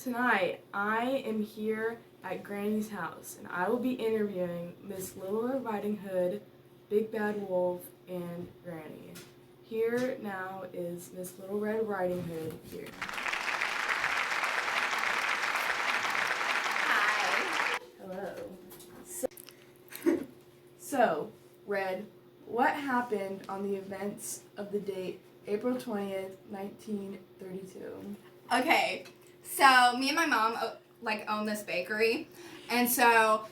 Tonight, I am here at Granny's house, and I will be interviewing Miss Little Red Riding Hood, Big Bad Wolf, and Granny. Here now is Miss Little Red Riding Hood here. Hi. Hello. So, Red, what happened on the events of the date April 20th, 1932? Okay, so me and my mom own this bakery, and so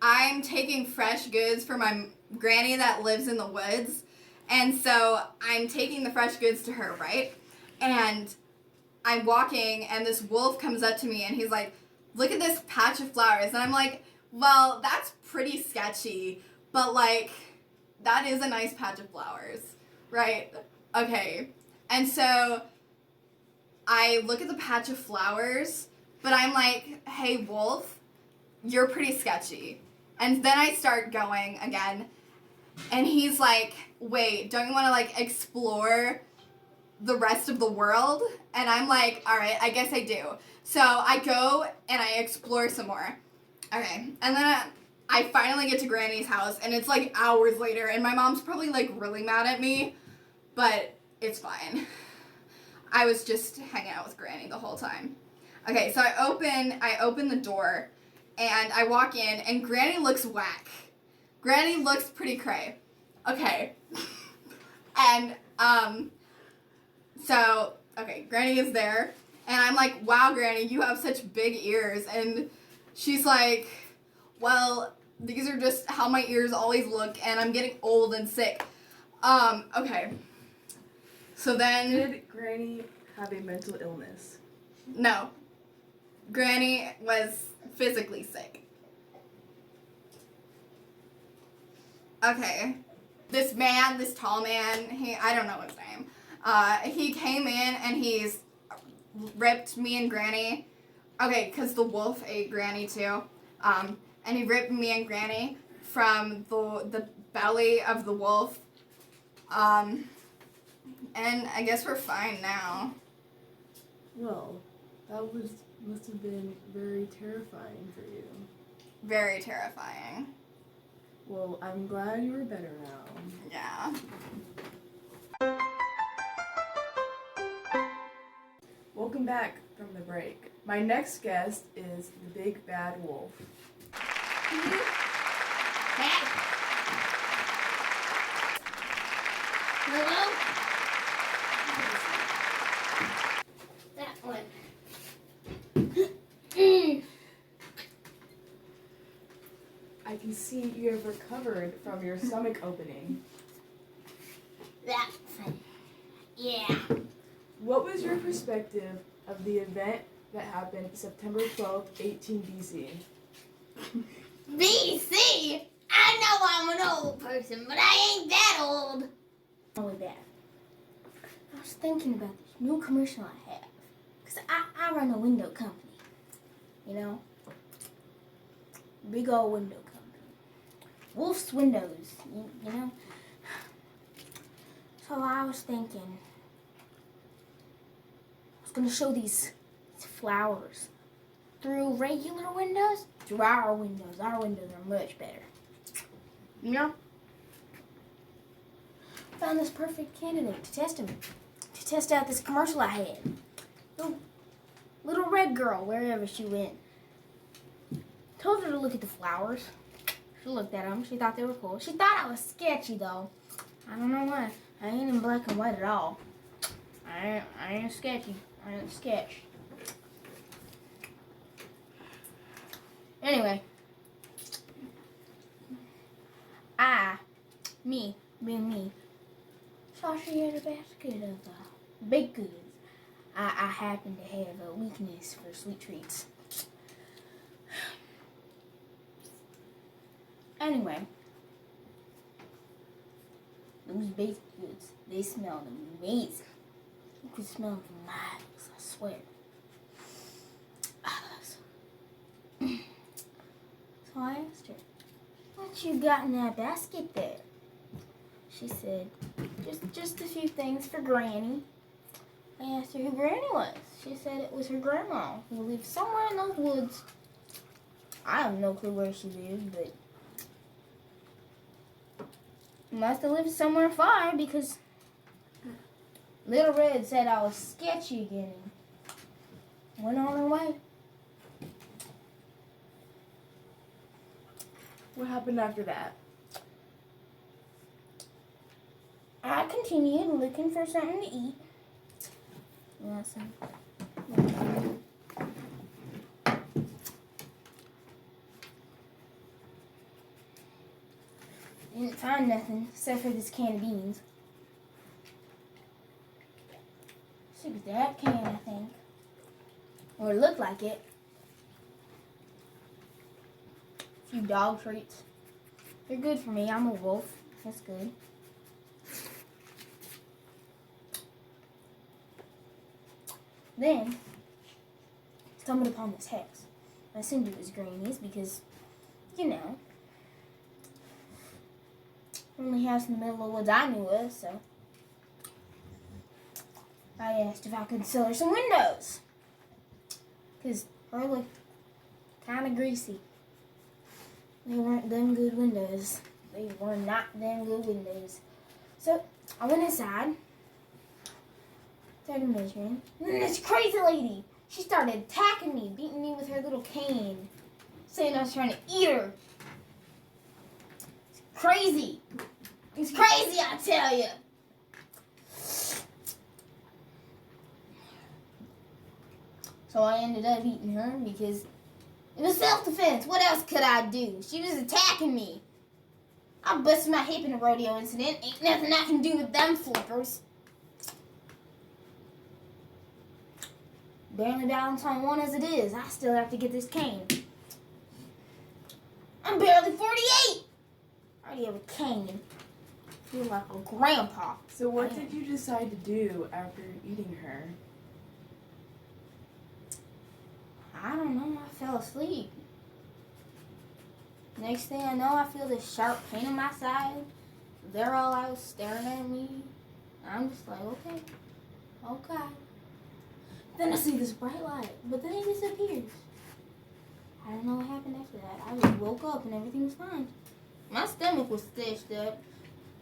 I'm taking fresh goods for my granny that lives in the woods, and so I'm taking the fresh goods to her, right? And I'm walking, and this wolf comes up to me, and he's like, "Look at this patch of flowers," and I'm like, "Well, that's pretty sketchy, but like, that is a nice patch of flowers, right?" Okay, and so I look at the patch of flowers, but I'm like, "Hey, wolf, you're pretty sketchy." And then I start going again, and he's like, "Wait, don't you want to like explore the rest of the world?" And I'm like, "All right, I guess I do." So I go and I explore some more. Okay, and then I finally get to Granny's house, and it's like hours later, and my mom's probably like really mad at me, but it's fine. I was just hanging out with Granny the whole time. Okay, so I open the door, and I walk in, and Granny looks whack. Granny looks pretty cray. Okay. And, Granny is there, and I'm like, "Wow, Granny, you have such big ears." And she's like, "Well, these are just how my ears always look, and I'm getting old and sick." Okay. So then... Did Granny have a mental illness? No. Granny was physically sick. Okay. This tall man, I don't know his name. He came in and he's ripped me and Granny. Okay, because the wolf ate Granny too. And he ripped me and Granny from the belly of the wolf. And I guess we're fine now. Well, that must have been very terrifying for you. Very terrifying. Well, I'm glad you're better now. Yeah. Welcome back from the break. My next guest is the Big Bad Wolf. Hello? That one. I can see you have recovered from your stomach opening. That one. Yeah. What was your perspective of the event that happened September 12th, 18 BC? BC? I know I'm an old person, but I ain't that old. Only that. I was thinking about this new commercial I have. Because I run a window company. You know? Big old window company. Wolf's Windows, you know? So I was thinking, I was going to show these flowers through regular windows to our windows. Our windows are much better. You know? Found this perfect candidate to test out this commercial I had. The little red girl, wherever she went. Told her to look at the flowers. She looked at them. She thought they were cool. She thought I was sketchy, though. I don't know why. I ain't in black and white at all. I ain't sketchy. I ain't sketch. Anyway. Being me, saw she had a basket of baked goods. I happen to have a weakness for sweet treats. Anyway, those baked goods, they smelled amazing. You could smell them for miles, I swear. So I asked her, "What you got in that basket there?" She said, just a few things for Granny. I asked her who Granny was. She said it was her grandma who lived somewhere in those woods. I have no clue where she lived, but must have lived somewhere far because Little Red said I was sketchy again and went on her way. What happened after that? I continued looking for something to eat. Listen. Didn't find nothing except for this can of beans. It was that can, I think. Or it looked like it. A few dog treats. They're good for me. I'm a wolf. That's good. Then, stumbled upon this house. I assumed it was Granny's because, you know, only house in the middle of the woods I knew of, so I asked if I could sell her some windows. Because her looked kind of greasy. They weren't them good windows. They were not them good windows. So, I went inside. Started measuring. And then this crazy lady, she started attacking me, beating me with her little cane, saying I was trying to eat her. It's crazy. It's crazy, I tell you. So I ended up eating her because it was self-defense. What else could I do? She was attacking me. I busted my hip in a rodeo incident. Ain't nothing I can do with them flippers. Barely balance on one as it is. I still have to get this cane. I'm barely 48. I already have a cane. I feel like a grandpa. So what did you decide to do after eating her? I don't know. I fell asleep. Next thing I know, I feel this sharp pain on my side. They're all out staring at me. I'm just like, okay. Then I see this bright light, but then it disappears. I don't know what happened after that. I just woke up and everything was fine. My stomach was stitched up.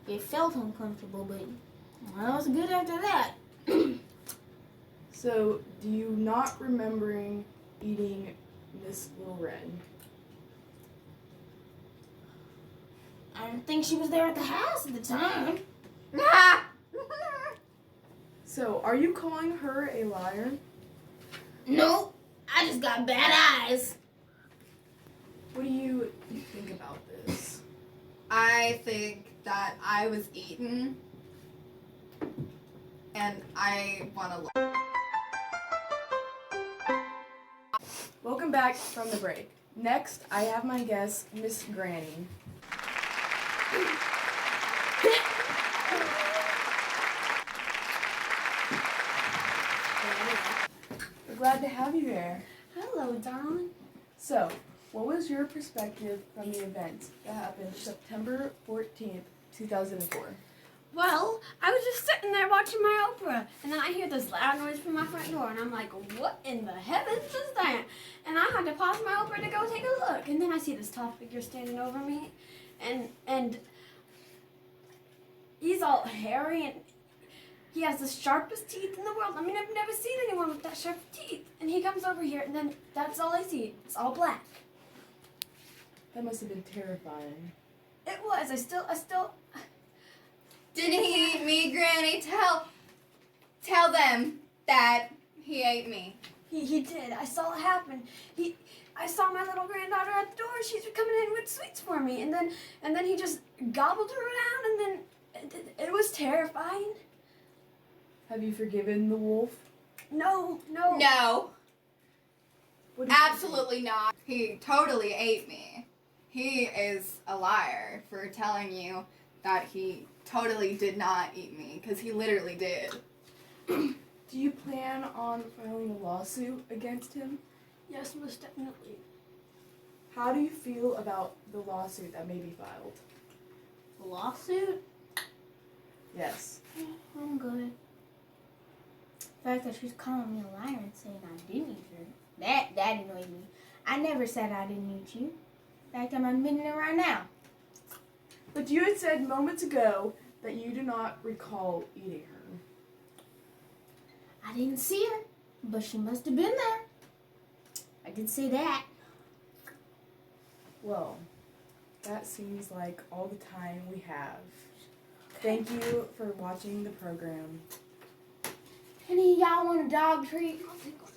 It felt uncomfortable, but I was good after that. So, do you not remembering eating Miss Little Red? I don't think she was there at the house at the time. So, are you calling her a liar? Nope. I just got bad eyes. What do you think about this? I think that I was eaten, and I want to. Welcome back from the break. Next, I have my guest, Miss Granny. We're glad to have you here. Hello, darling. So, what was your perspective from the event that happened September 14th, 2004? Well, I was just sitting there watching my Oprah, and then I hear this loud noise from my front door, and I'm like, what in the heavens is that? And I had to pause my Oprah to go take a look, and then I see this tall figure standing over me, and he's all hairy, and he has the sharpest teeth in the world. I mean, I've never seen anyone with that sharp teeth. And he comes over here, and then that's all I see. It's all black. That must have been terrifying. It was. I still. Didn't he eat me, Granny? Tell them that he ate me. He did. I saw it happen. I saw my little granddaughter at the door. She's coming in with sweets for me, and then he just gobbled her down, and then it was terrifying. Have you forgiven the wolf? No. No, What do you absolutely not. He totally ate me. He is a liar for telling you that he totally did not eat me, because he literally did. Do you plan on filing a lawsuit against him? Yes, most definitely. How do you feel about the lawsuit that may be filed? A lawsuit? Yes. I'm good. fact that she's calling me a liar and saying I didn't eat her, that annoyed me. I never said I didn't eat you. In fact, I'm admitting it right now. But you had said moments ago that you do not recall eating her. I didn't see her, but she must have been there. I did say that. Well, that seems like all the time we have. Thank you for watching the program. Any of y'all want a dog treat? I'll take one.